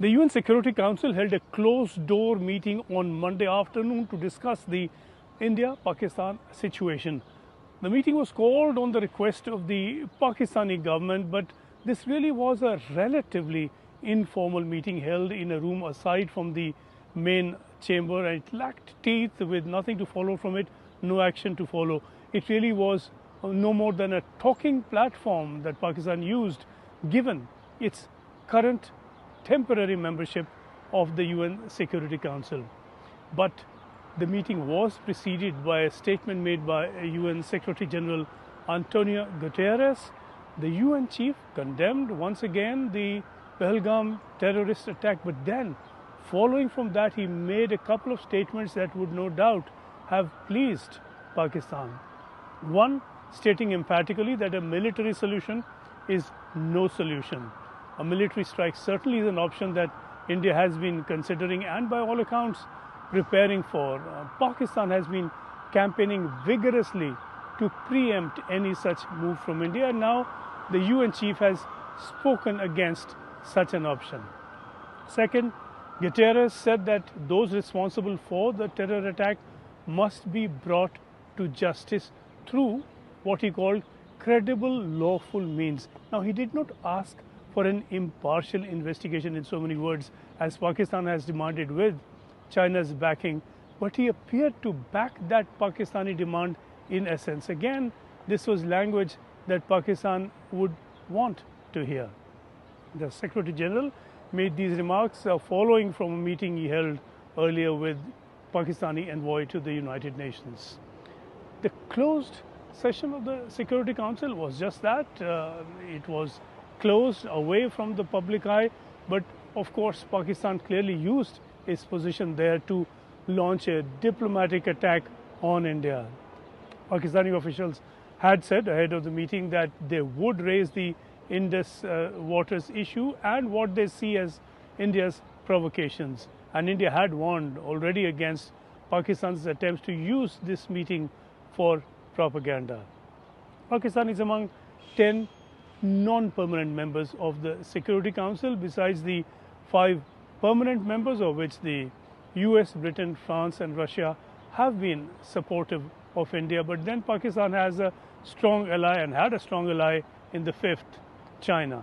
The UN Security Council held a closed-door meeting on Monday afternoon to discuss the India-Pakistan situation. The meeting was called on the request of the Pakistani government, but this really was a relatively informal meeting held in a room aside from the main chamber, and it lacked teeth with nothing to follow from it, no action to follow. It really was no more than a talking platform that Pakistan used, given its current temporary membership of the UN Security Council. But the meeting was preceded by a statement made by UN Secretary General Antonio Guterres. The UN chief condemned once again the Pahalgam terrorist attack, but then following from that he made a couple of statements that would no doubt have pleased Pakistan. One, stating emphatically that a military solution is no solution. A military strike certainly is an option that India has been considering and by all accounts preparing for. Pakistan has been campaigning vigorously to preempt any such move from India, and now the UN chief has spoken against such an option. Second, Guterres said that those responsible for the terror attack must be brought to justice through what he called credible lawful means. Now, he did not ask for an impartial investigation in so many words, as Pakistan has demanded with China's backing, but he appeared to back that Pakistani demand in essence. Again, this was language that Pakistan would want to hear. The Secretary General made these remarks following from a meeting he held earlier with Pakistani envoy to the United Nations. The closed session of the Security Council was just that. It was closed, away from the public eye, but of course Pakistan clearly used its position there to launch a diplomatic attack on India. Pakistani officials had said ahead of the meeting that they would raise the Indus waters issue and what they see as India's provocations. And India had warned already against Pakistan's attempts to use this meeting for propaganda. Pakistan is among 10 non-permanent members of the Security Council, besides the 5 permanent members, of which the US, Britain, France and Russia have been supportive of India. But then Pakistan has a strong ally and had a strong ally in the 5th, China.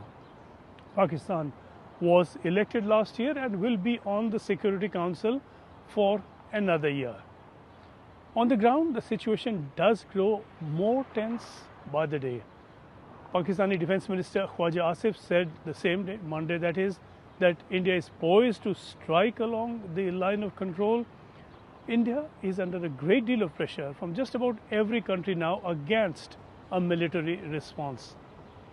Pakistan was elected last year and will be on the Security Council for another year. On the ground, the situation does grow more tense by the day. Pakistani Defence Minister Khwaja Asif said the same day, Monday that is, that India is poised to strike along the line of control. India is under a great deal of pressure from just about every country now against a military response.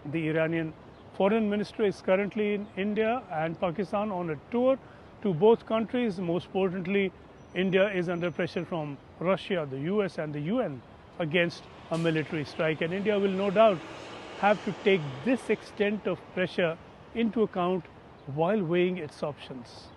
The Iranian Foreign Minister is currently in India and Pakistan on a tour to both countries. Most importantly, India is under pressure from Russia, the US and the UN against a military strike, and India will no doubt have to take this extent of pressure into account while weighing its options.